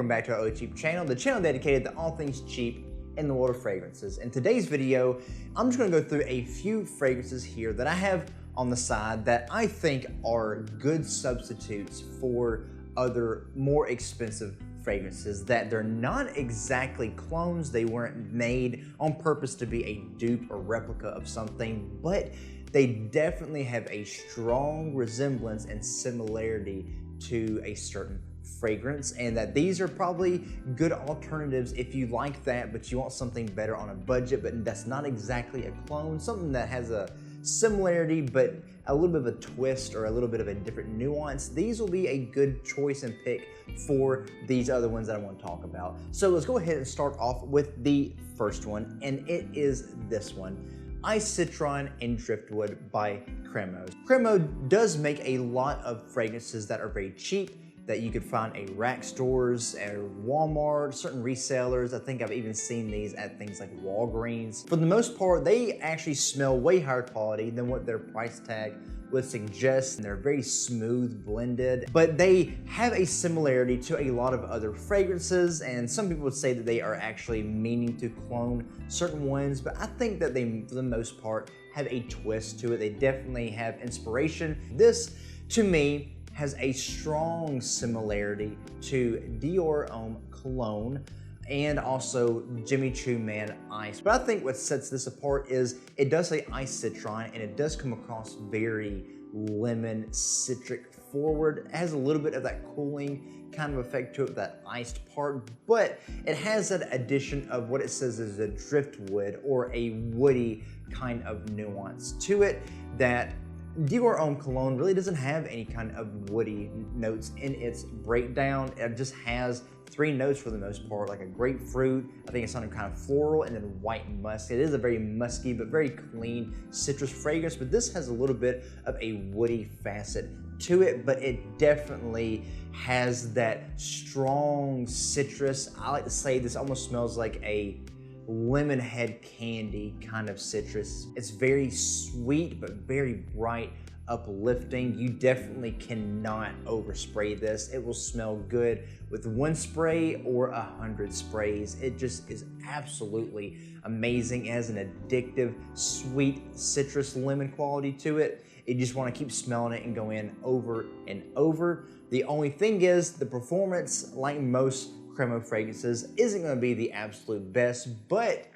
welcome back to our Olde Cheap channel, the channel dedicated to all things cheap in the world of fragrances. In today's video, I'm just gonna go through a few fragrances here that I have on the side that I think are good substitutes for other more expensive fragrances, that they're not exactly clones. They weren't made on purpose to be a dupe or replica of something, but they definitely have a strong resemblance and similarity to a certain fragrance, and that these are probably good alternatives if you like that, but you want something better on a budget, but that's not exactly a clone, something that has a similarity, but a little bit of a twist or a little bit of a different nuance. These will be a good choice and pick for these other ones that I want to talk about. So let's go ahead and start off with the first one, and it is this one. Citron and Driftwood by Cremo. Cremo does make a lot of fragrances that are very cheap, that you could find at rack stores, at Walmart, certain resellers. I think I've even seen these at things like Walgreens. For the most part, they actually smell way higher quality than what their price tag would suggest, and they're very smooth blended, but they have a similarity to a lot of other fragrances, and some people would say that they are actually meaning to clone certain ones, but I think that they, for the most part, have a twist to it. They definitely have inspiration. This, to me, has a strong similarity to Dior Homme Cologne and also Jimmy Choo Man Ice. But I think what sets this apart is it does say Ice Citron, and it does come across very lemon citric forward. It has a little bit of that cooling kind of effect to it, that iced part, but it has that addition of what it says is a driftwood or a woody kind of nuance to it that Dior Homme Cologne really doesn't have any kind of woody notes in its breakdown. It just has three notes for the most part, like a grapefruit, I think it's something kind of floral, and then white musk. It is a very musky but very clean citrus fragrance, but this has a little bit of a woody facet to it, but it definitely has that strong citrus. I like to say this almost smells like a lemon head candy kind of citrus. It's very sweet but very bright, uplifting. You definitely cannot overspray this. It will smell good with one spray or 100 sprays. It just is absolutely amazing. It has an addictive, sweet citrus lemon quality to it. You just want to keep smelling it and go in over and over. The only thing is the performance, like most Cremo fragrances, isn't going to be the absolute best, but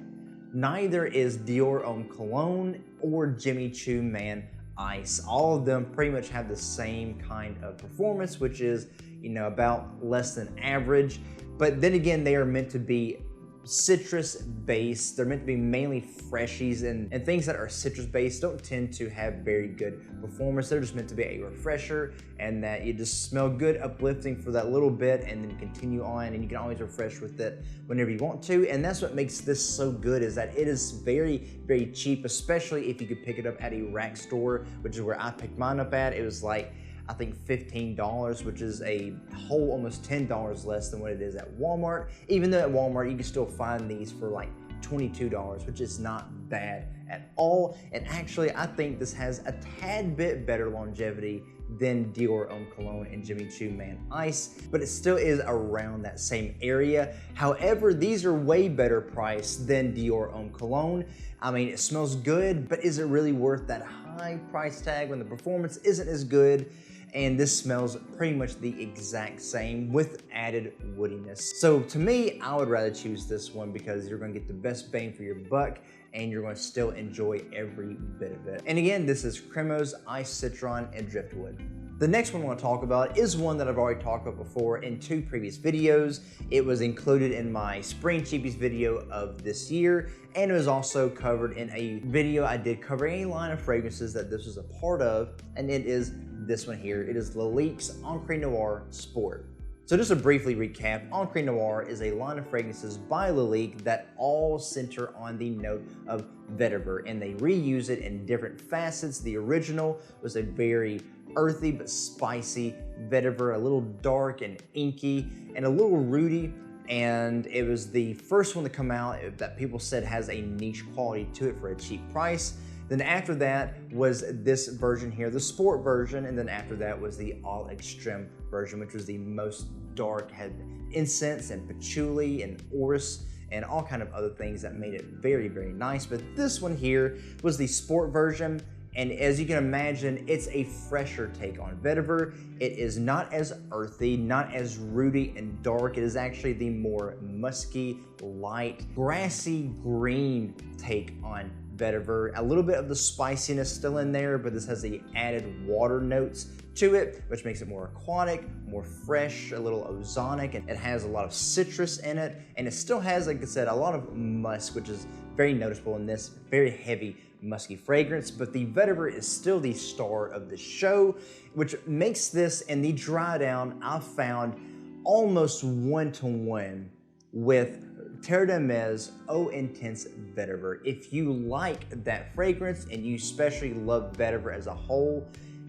neither is Dior Homme Cologne or Jimmy Choo Man Ice. All of them pretty much have the same kind of performance, which is, you know, about less than average. But then again, they are meant to be citrus based. They're meant to be mainly freshies, and things that are citrus based don't tend to have very good performance. They're just meant to be a refresher, and that you just smell good, uplifting for that little bit, and then continue on, and you can always refresh with it whenever you want to. And that's what makes this so good, is that it is very, very cheap, especially if you could pick it up at a rack store, which is where I picked mine up at. It was like, I think $15, which is a whole almost $10 less than what it is at Walmart. Even though at Walmart, you can still find these for like $22, which is not bad at all. And actually, I think this has a tad bit better longevity than Dior Homme Cologne and Jimmy Choo Man Ice, but it still is around that same area. However, these are way better priced than Dior Homme Cologne. I mean, it smells good, but is it really worth that high price tag when the performance isn't as good? And this smells pretty much the exact same with added woodiness. So to me, I would rather choose this one because you're gonna get the best bang for your buck, and you're gonna still enjoy every bit of it. And again, this is Cremo's Ice Citron and Driftwood. The next one I want to talk about is one that I've already talked about before in two previous videos. It was included in my Spring Cheapies video of this year, and it was also covered in a video I did covering a line of fragrances that this was a part of, and it is this one here. It is Lalique's Encre Noire Sport. So just to briefly recap, Encre Noire is a line of fragrances by Lalique that all center on the note of vetiver, and they reuse it in different facets. The original was a very earthy but spicy vetiver, a little dark and inky and a little rooty, and it was the first one to come out that people said has a niche quality to it for a cheap price. Then after that was this version here, the sport version, and then after that was the all extreme version, which was the most dark, had incense and patchouli and orris and all kind of other things that made it very, very nice. But this one here was the sport version. And as you can imagine, it's a fresher take on vetiver. It is not as earthy, not as rooty and dark. It is actually the more musky, light, grassy green take on vetiver. A little bit of the spiciness still in there, but this has the added water notes to it, which makes it more aquatic, more fresh, a little ozonic, and it has a lot of citrus in it. And it still has, like I said, a lot of musk, which is very noticeable in this very heavy musky fragrance, but the vetiver is still the star of the show, which makes this, in the dry down, I've found almost one-to-one with Terre d'Hermes Eau Intense Vetiver. If you like that fragrance and you especially love vetiver as a whole,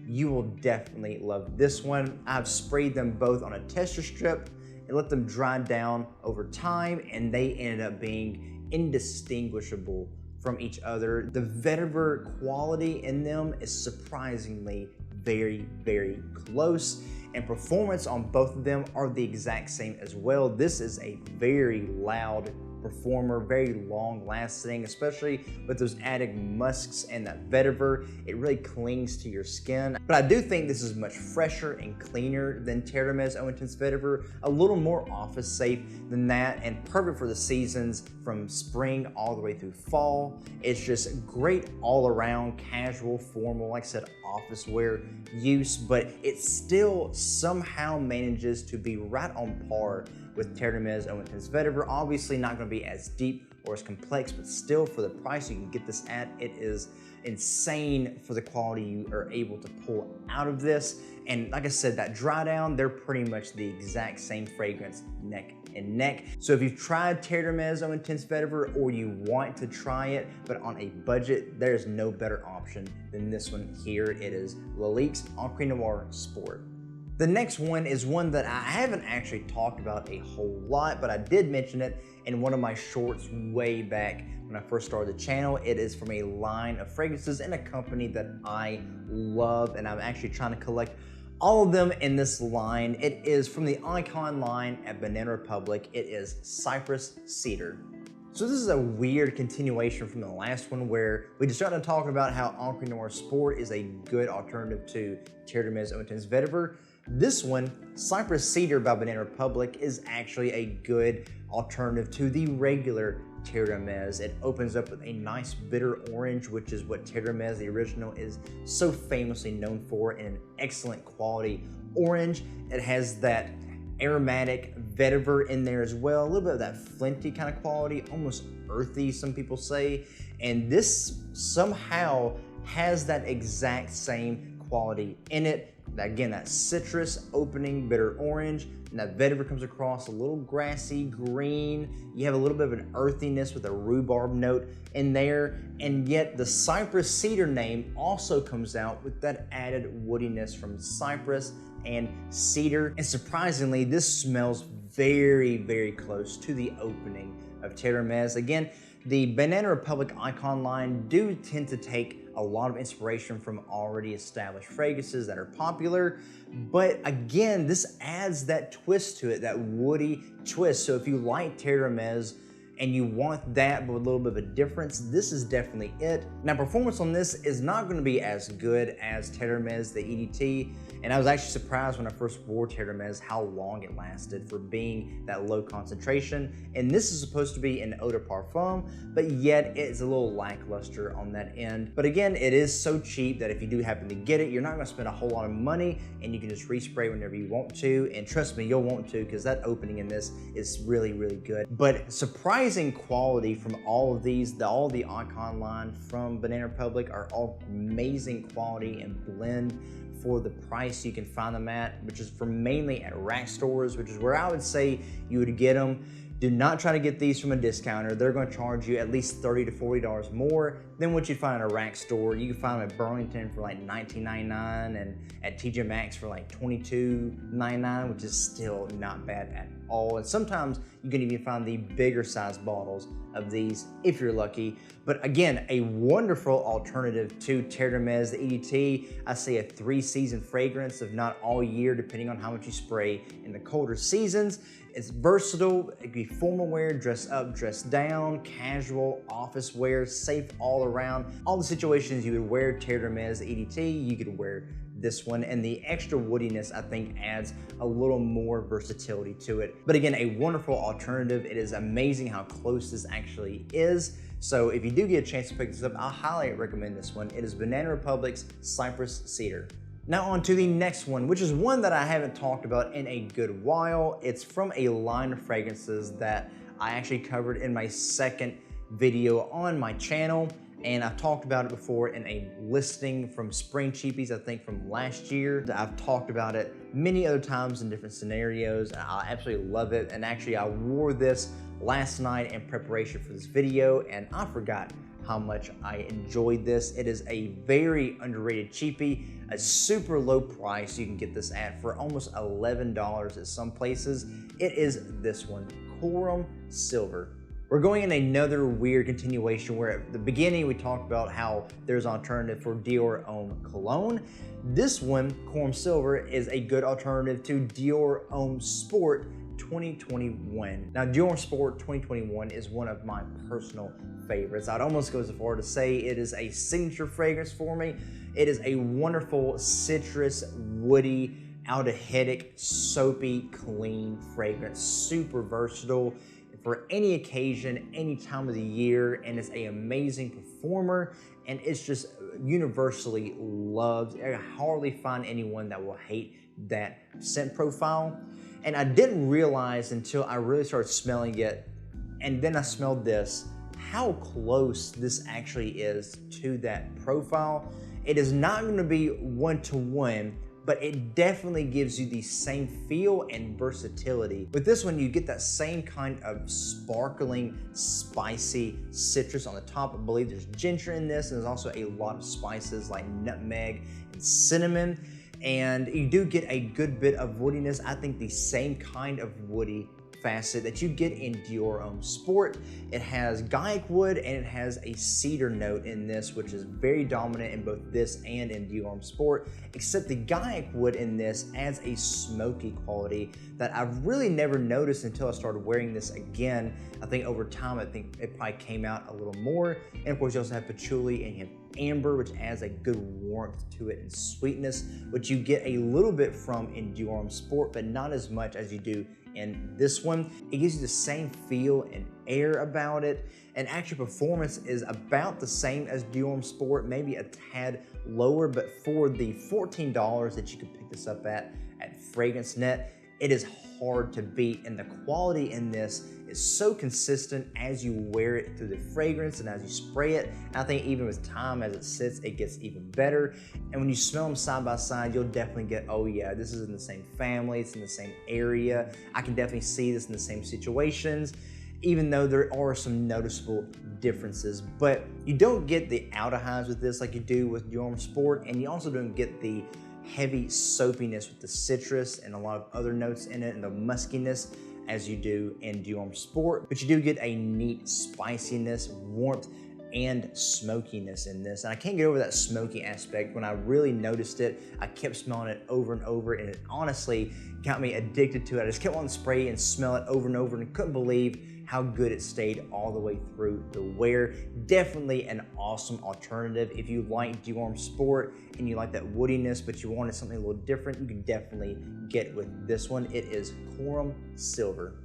you will definitely love this one. I've sprayed them both on a tester strip and let them dry down over time, and they ended up being indistinguishable from each other. The vetiver quality in them is surprisingly very, very close, and performance on both of them are the exact same as well. This is a very loud performer, very long lasting, especially with those added musks and that vetiver. It really clings to your skin. But I do think this is much fresher and cleaner than Terre d'Hermes Eau Intense Vetiver, a little more office safe than that, and perfect for the seasons from spring all the way through fall. It's just great all around, casual, formal, like I said, office wear use, but it still somehow manages to be right on par with Terre d'Hermes Eau Intense Vetiver. Obviously not going to be as deep or as complex, but still for the price you can get this at, it is insane for the quality you are able to pull out of this. And like I said, that dry down, they're pretty much the exact same fragrance, neck and neck. So if you've tried Terre d'Hermes Eau Intense Vetiver, or you want to try it but on a budget, there's no better option than this one here. It is Lalique's Encre Noire Sport. The next one is one that I haven't actually talked about a whole lot, but I did mention it in one of my shorts way back when I first started the channel. It is from a line of fragrances in a company that I love, and I'm actually trying to collect all of them in this line. It is from the Icon line at Banana Republic. It is Cypress Cedar. So this is a weird continuation from the last one, where we just started talking about how Encre Noire Sport is a good alternative to Terre d'Hermes Eau Intense Vetiver. This one, Cypress Cedar by Banana Republic, is actually a good alternative to the regular Terre d'Hermes. It opens up with a nice bitter orange, which is what Terre d'Hermes, the original, is so famously known for, and an excellent quality orange. It has that aromatic vetiver in there as well, a little bit of that flinty kind of quality, almost earthy, some people say. And this somehow has that exact same quality in it. Again, that citrus opening bitter orange, and that vetiver comes across a little grassy green. You have a little bit of an earthiness with a rhubarb note in there, and yet the Cypress Cedar name also comes out with that added woodiness from cypress and cedar. And surprisingly, this smells very, very close to the opening of Terre d'Hermes. Again, the Banana Republic Icon line do tend to take a lot of inspiration from already established fragrances that are popular, but again, this adds that twist to it, that woody twist. So if you like Terre d'Hermes and you want that but with a little bit of a difference, this is definitely it. Now, performance on this is not going to be as good as Terre d'Hermes, the EDT, and I was actually surprised when I first wore Terre d'Hermes how long it lasted for being that low concentration. And this is supposed to be an eau de parfum, but yet it's a little lackluster on that end. But again, it is so cheap that if you do happen to get it, you're not going to spend a whole lot of money, and you can just respray whenever you want to. And trust me, you'll want to, because that opening in this is really, really good. But surprising quality from all of these, all the Icon line from Banana Republic are all amazing quality and blend for the price you can find them at, which is for mainly at rack stores, which is where I would say you would get them. Do not try to get these from a discounter. They're going to charge you at least $30 to $40 more than what you'd find in a rack store. You can find them at Burlington for like $19.99 and at TJ Maxx for like $22.99, which is still not bad at all. And sometimes you can even find the bigger size bottles of these if you're lucky. But again, a wonderful alternative to Terre d'Hermès, the EDT. I say a 3-season fragrance, if not all year, depending on how much you spray in the colder seasons. It's versatile. It can be formal wear, dress up, dress down, casual, office wear, safe all around. All the situations you would wear Terre d'Hermès, the EDT, you could wear this one, and the extra woodiness I think adds a little more versatility to it. But again, a wonderful alternative. It is amazing how close this actually is. So if you do get a chance to pick this up, I highly recommend this one. It is Banana Republic's Cypress Cedar. Now on to the next one, which is one that I haven't talked about in a good while. It's from a line of fragrances that I actually covered in my second video on my channel. And I've talked about it before in a listing from Spring Cheapies, I think from last year. I've talked about it many other times in different scenarios. I absolutely love it. And actually I wore this last night in preparation for this video, and I forgot how much I enjoyed this. It is a very underrated cheapie, a super low price. You can get this at for almost $11 at some places. It is this one, Quorum Silver. We're going in another weird continuation where at the beginning we talked about how there's an alternative for Dior Homme Cologne. This one, Quorum Silver, is a good alternative to Dior Homme Sport 2021. Now, Dior Homme Sport 2021 is one of my personal favorites. I'd almost go so far to say it is a signature fragrance for me. It is a wonderful citrus, woody, aldehydic, soapy, clean fragrance, super versatile for any occasion, any time of the year, and it's an amazing performer, and it's just universally loved. I hardly find anyone that will hate that scent profile. And I didn't realize until I really started smelling it, and then I smelled this, how close this actually is to that profile. It is not gonna be one-to-one, but it definitely gives you the same feel and versatility. With this one, you get that same kind of sparkling, spicy citrus on the top. I believe there's ginger in this, and there's also a lot of spices like nutmeg and cinnamon. And you do get a good bit of woodiness. I think the same kind of woody facet that you get in Dior Homme Sport. It has guaiac wood and it has a cedar note in this, which is very dominant in both this and in Dior Homme Sport, except the guaiac wood in this adds a smoky quality that I've really never noticed until I started wearing this again. I think over time, I think it probably came out a little more. And of course, you also have patchouli and you have amber, which adds a good warmth to it and sweetness, which you get a little bit from in Dior Homme Sport, but not as much as you do in this one. It gives you the same feel and air about it, and actual performance is about the same as Dior Homme Sport, maybe a tad lower, but for the $14 that you can pick this up at FragranceNet, it is hard to beat, and the quality in this is so consistent as you wear it through the fragrance and as you spray it. And I think even with time as it sits, it gets even better. And when you smell them side by side, you'll definitely get, oh yeah, this is in the same family, it's in the same area. I can definitely see this in the same situations, even though there are some noticeable differences. But you don't get the aldehydes with this like you do with Dior Homme Sport, and you also don't get the heavy soapiness with the citrus and a lot of other notes in it and the muskiness as you do in Dior Homme Sport, but you do get a neat spiciness, warmth, and smokiness in this. And I can't get over that smoky aspect. When I really noticed it, I kept smelling it over and over, and it honestly got me addicted to it. I just kept wanting to spray and smell it over and over, and couldn't believe how good it stayed all the way through the wear. Definitely an awesome alternative. If you like Dior Homme Sport and you like that woodiness, but you wanted something a little different, you can definitely get with this one. It is Quorum Silver.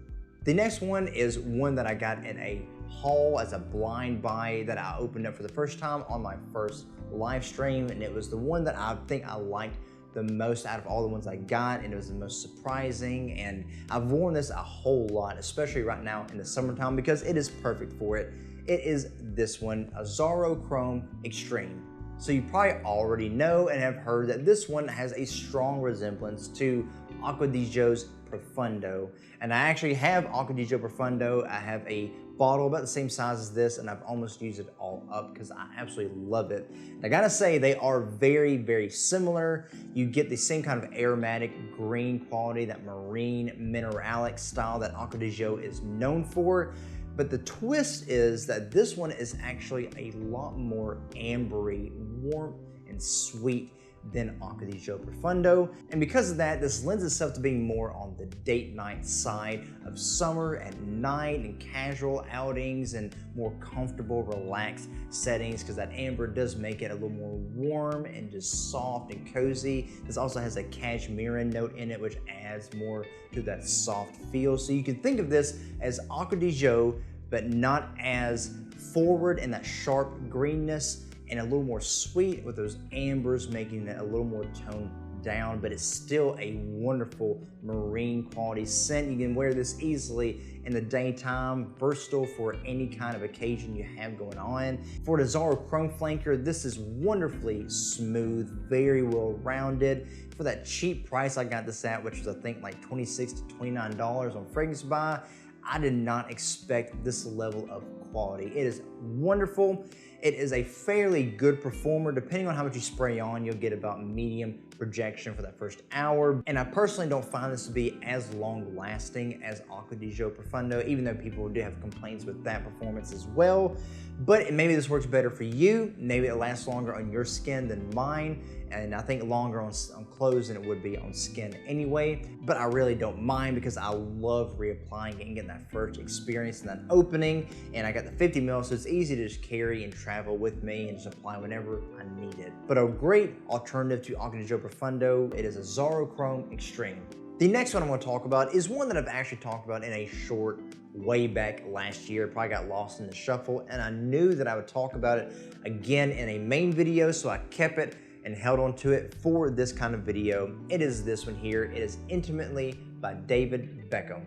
The next one is one that I got in a haul as a blind buy that I opened up for the first time on my first live stream, and it was the one that I think I liked the most out of all the ones I got, and it was the most surprising, and I've worn this a whole lot, especially right now in the summertime, because it is perfect for it. It is this one, Azzaro Chrome Extreme. So you probably already know and have heard that this one has a strong resemblance to Acqua di Gio's Profondo. And I actually have Acqua di Gio Profondo. I have a bottle about the same size as this, and I've almost used it all up because I absolutely love it. And I gotta say, they are very, very similar. You get the same kind of aromatic green quality, that marine mineralic style that Acqua di Gio is known for. But the twist is that this one is actually a lot more ambery, warm, and sweet than Acqua di Gio Profondo. And because of that, this lends itself to being more on the date night side of summer at night and casual outings and more comfortable, relaxed settings, because that amber does make it a little more warm and just soft and cozy. This also has a cashmere note in it, which adds more to that soft feel. So you can think of this as Acqua di Gio, but not as forward in that sharp greenness, and a little more sweet with those ambers, making it a little more toned down, but it's still a wonderful marine quality scent. You can wear this easily in the daytime, versatile for any kind of occasion you have going on. For the Azzaro Chrome Flanker, this is wonderfully smooth, very well rounded. For that cheap price I got this at, which was I think like $26 to $29 on Fragrance Buy, I did not expect this level of quality. It is wonderful. It is a fairly good performer. Depending on how much you spray on, you'll get about medium projection for that first hour. And I personally don't find this to be as long lasting as Acqua di Gio Profondo, even though people do have complaints with that performance as well. But maybe this works better for you. Maybe it lasts longer on your skin than mine. And I think longer on clothes than it would be on skin anyway. But I really don't mind because I love reapplying it and getting that first experience and that opening. And I got the 50 ml, so it's easy to just carry and travel with me and just apply whenever I need it. But a great alternative to Acqua di Gio Profondo, it is Azzaro Chrome Extreme. The next one I'm going to talk about is one that I've actually talked about in a short way back last year. It probably got lost in the shuffle, and I knew that I would talk about it again in a main video, so I kept it and held on to it for this kind of video. It is this one here. It is Intimately by David Beckham.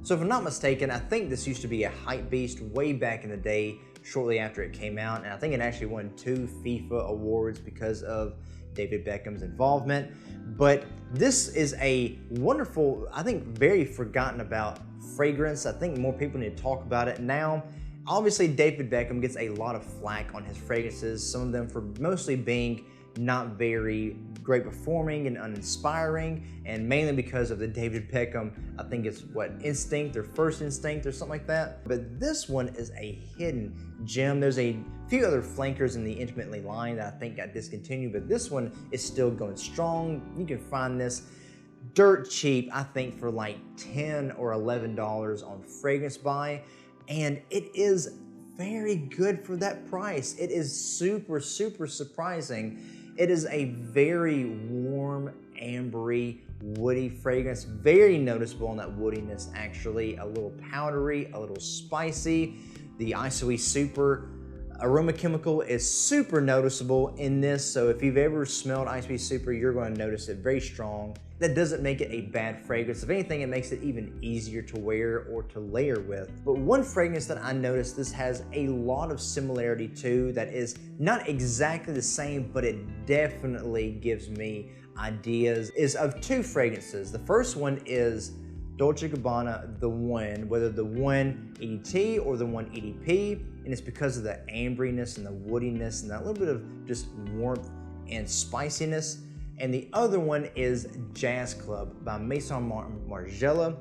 So if I'm not mistaken, I think this used to be a hype beast way back in the day, shortly after it came out, and I think it actually won 2 FIFA awards because of David Beckham's involvement. But this is a wonderful, I think very forgotten about fragrance. I think more people need to talk about it now. Obviously, David Beckham gets a lot of flack on his fragrances, some of them for mostly being not very great performing and uninspiring, and mainly because of the David Beckham, I think it's what, Instinct or First Instinct or something like that. But this one is a hidden gem. There's a few other flankers in the Intimately line that I think got discontinued, but this one is still going strong. You can find this dirt cheap, I think for like $10 or $11 on Fragrance Buy, and it is very good for that price. It is super, super surprising. It is a very warm, ambery, woody fragrance, very noticeable in that woodiness actually, a little powdery, a little spicy. The ISOE Super aroma chemical is super noticeable in this, so if you've ever smelled ISOE Super, you're going to notice it very strong. That doesn't make it a bad fragrance. If anything, it makes it even easier to wear or to layer with. But one fragrance that I noticed this has a lot of similarity to, that is not exactly the same, but it definitely gives me ideas, is of 2 fragrances. The first one is Dolce & Gabbana The One, whether the One EDT or the One EDP, and it's because of the amberiness and the woodiness and that little bit of just warmth and spiciness. And the other one is Jazz Club by Maison Margiela.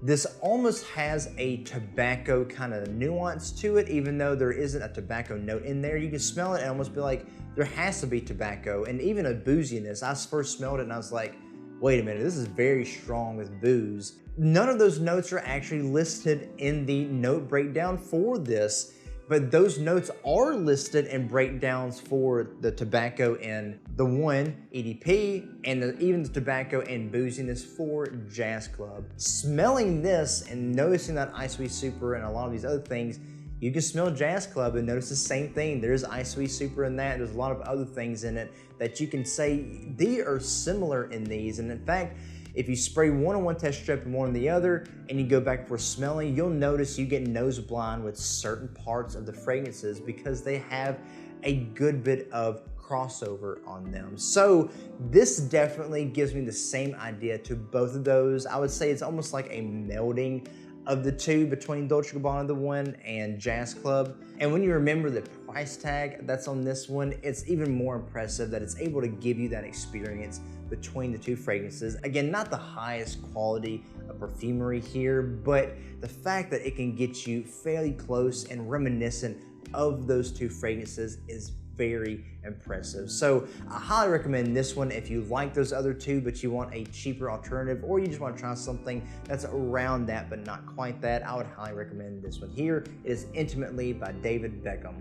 This almost has a tobacco kind of nuance to it, even though there isn't a tobacco note in there. You can smell it and almost be like, there has to be tobacco, and even a booziness. I first smelled it and I was like, wait a minute, this is very strong with booze. None of those notes are actually listed in the note breakdown for this, but those notes are listed in breakdowns for the tobacco in the One EDP, and even the tobacco and booziness for Jazz Club. Smelling this and noticing that ISOE Super and a lot of these other things, you can smell Jazz Club and notice the same thing. There's ISOE Super in that. There's a lot of other things in it that you can say they are similar in these. And in fact, if you spray one on one test strip and one on the other, and you go back for smelling, you'll notice you get nose blind with certain parts of the fragrances because they have a good bit of crossover on them. So this definitely gives me the same idea to both of those. I would say it's almost like a melding of the two between Dolce & Gabbana the one and Jazz Club. And when you remember the price tag that's on this one, it's even more impressive that it's able to give you that experience between the two fragrances. Again, not the highest quality of perfumery here, but the fact that it can get you fairly close and reminiscent of those two fragrances is very impressive. So I highly recommend this one if you like those other two, but you want a cheaper alternative, or you just want to try something that's around that, but not quite that. I would highly recommend this one here. It is Intimately by David Beckham.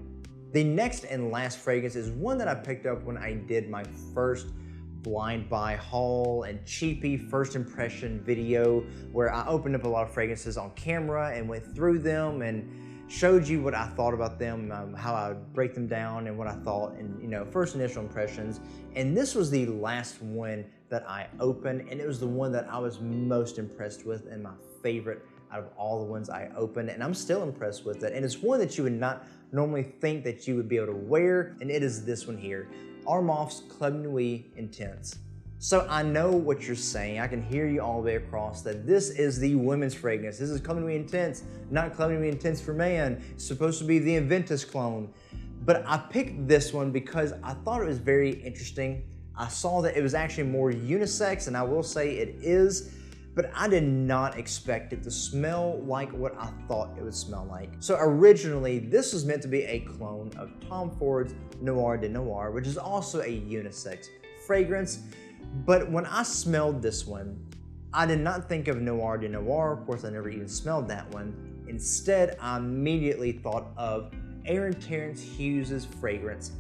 The next and last fragrance is one that I picked up when I did my first blind buy haul and cheapie first impression video, where I opened up a lot of fragrances on camera and went through them and showed you what I thought about them, how I would break them down and what I thought, and first initial impressions. And this was the last one that I opened, and it was the one that I was most impressed with and my favorite out of all the ones I opened, and I'm still impressed with it. And it's one that you would not normally think that you would be able to wear, and it is this one here, Armaf's Club Nuit Intense. So I know what you're saying. I can hear you all the way across that this is the women's fragrance. This is Club Nuit Intense, not Club Nuit Intense for man. It's supposed to be the Inventus clone. But I picked this one because I thought it was very interesting. I saw that it was actually more unisex, and I will say it is, but I did not expect it to smell like what I thought it would smell like. So originally, this was meant to be a clone of Tom Ford's Noire de Noire, which is also a unisex fragrance. But when I smelled this one, I did not think of Noire de Noire. Of course, I never even smelled that one. Instead, I immediately thought of Aaron Terrence Hughes' fragrance,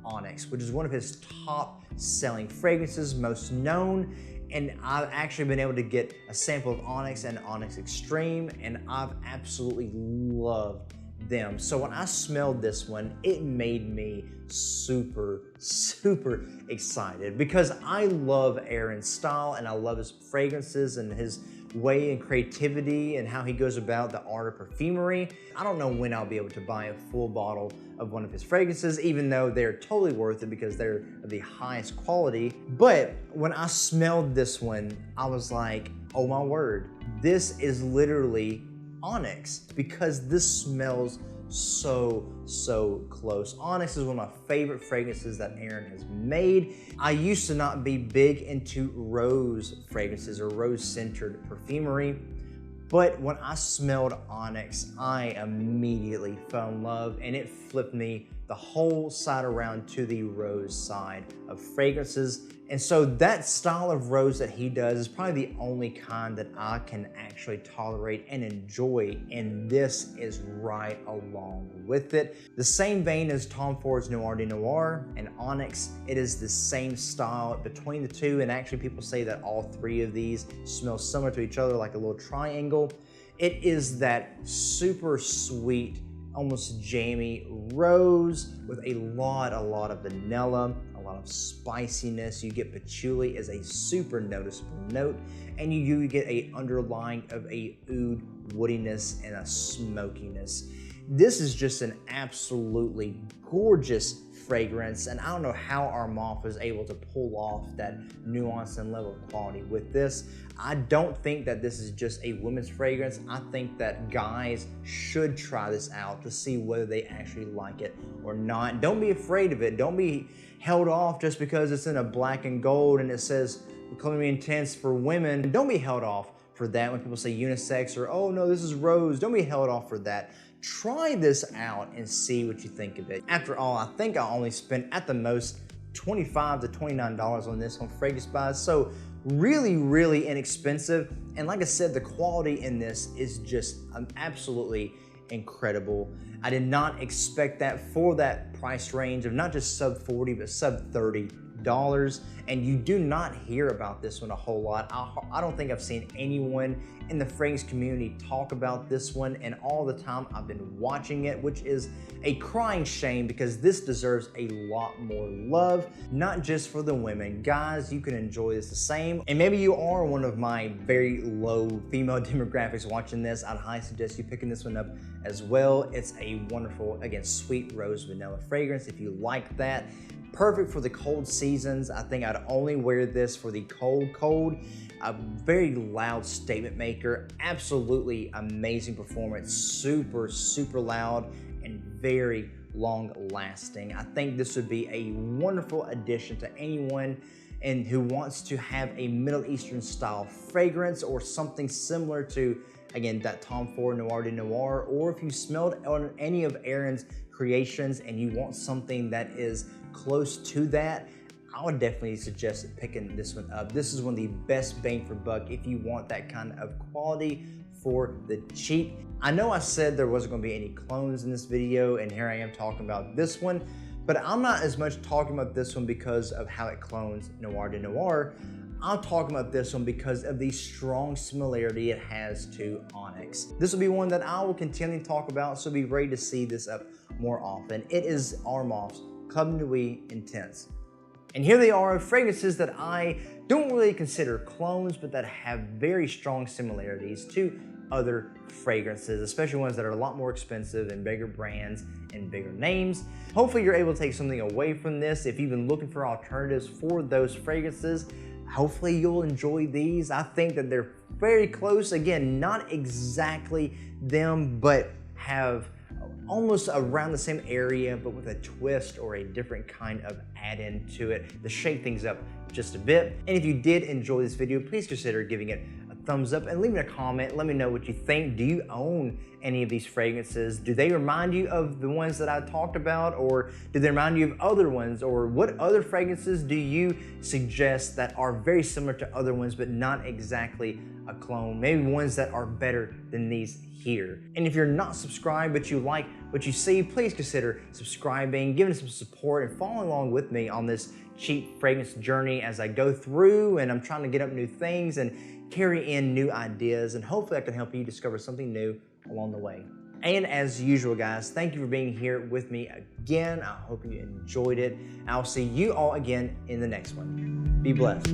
Onyx, which is one of his top selling fragrances, most known. And I've actually been able to get a sample of Onyx and Onyx Extreme, and I've absolutely loved them. So when I smelled this one, it made me super excited because I love Aaron's style and I love his fragrances and his way and creativity and how he goes about the art of perfumery. I don't know when I'll be able to buy a full bottle of one of his fragrances, even though they're totally worth it because they're of the highest quality. But when I smelled this one, I was like, oh my word, this is literally Onyx, because this smells so close. Onyx is one of my favorite fragrances that Aaron has made. I used to not be big into rose fragrances or rose-centered perfumery, but when I smelled Onyx, I immediately fell in love, and it flipped me the whole side around to the rose side of fragrances. And so that style of rose that he does is probably the only kind that I can actually tolerate and enjoy, and this is right along with it. The same vein as Tom Ford's Noire de Noire and Onyx, it is the same style between the two, and actually people say that all three of these smell similar to each other, like a little triangle. It is that super sweet, almost jammy rose with a lot of vanilla, a lot of spiciness. You get patchouli as a super noticeable note, and you do get a underlying of a oud woodiness and a smokiness. This is just an absolutely gorgeous fragrance, and I don't know how Armaf was able to pull off that nuance and level of quality with this. I don't think that this is just a women's fragrance. I think that guys should try this out to see whether they actually like it or not. Don't be afraid of it. Don't be held off just because it's in a black and gold and it says Club Nuit Intense for women. Don't be held off for that when people say unisex or, oh no, this is rose. Don't be held off for that. Try this out and see what you think of it. After all, I think I only spent at the most $25 to $29 on this on fragrance buys, so really inexpensive. And like I said, the quality in this is just absolutely incredible. I did not expect that for that price range of not just sub 40 but sub $30. And you do not hear about this one a whole lot. I don't think I've seen anyone in the fragrance community talk about this one, and all the time I've been watching it, which is a crying shame because this deserves a lot more love, not just for the women. Guys, you can enjoy this the same, and maybe you are one of my very low female demographics watching this. I'd highly suggest you picking this one up as well. It's a wonderful, again, sweet rose vanilla fragrance if you like that. perfect for the cold seasons. I think I'd only wear this for the cold. A very loud statement maker, absolutely amazing performance, super loud and very long lasting. I think this would be a wonderful addition to anyone and who wants to have a Middle Eastern style fragrance or something similar to, again, that Tom Ford Noire de Noir, or if you smelled on any of Aaron's creations and you want something that is close to that, I would definitely suggest picking this one up. This is one of the best bang for buck if you want that kind of quality for the cheap. I know I said there wasn't gonna be any clones in this video, and here I am talking about this one, but I'm not as much talking about this one because of how it clones Noire de Noir. I'm talking about this one because of the strong similarity it has to Onyx. This will be one that I will continue to talk about, so be ready to see this up more often. It is Armaf's Club Nuit Intense. And here they are, fragrances that I don't really consider clones, but that have very strong similarities to other fragrances, especially ones that are a lot more expensive and bigger brands and bigger names. Hopefully you're able to take something away from this. If you've been looking for alternatives for those fragrances, hopefully you'll enjoy these. I think that they're very close. Again, not exactly them, but have almost around the same area, but with a twist or a different kind of add-in to it to shake things up just a bit. And if you did enjoy this video, please consider giving it a thumbs up and leaving a comment. Let me know what you think. Do you own any of these fragrances? Do they remind you of the ones that I talked about, or do they remind you of other ones? Or what other fragrances do you suggest that are very similar to other ones but not exactly a clone? Maybe ones that are better than these here. And if you're not subscribed but you like what you see, please consider subscribing, giving us some support, and following along with me on this cheap fragrance journey as I go through, and I'm trying to get up new things and carry in new ideas, and hopefully I can help you discover something new along the way. And as usual, guys, thank you for being here with me again. I hope you enjoyed it. I'll see you all again in the next one. Be blessed.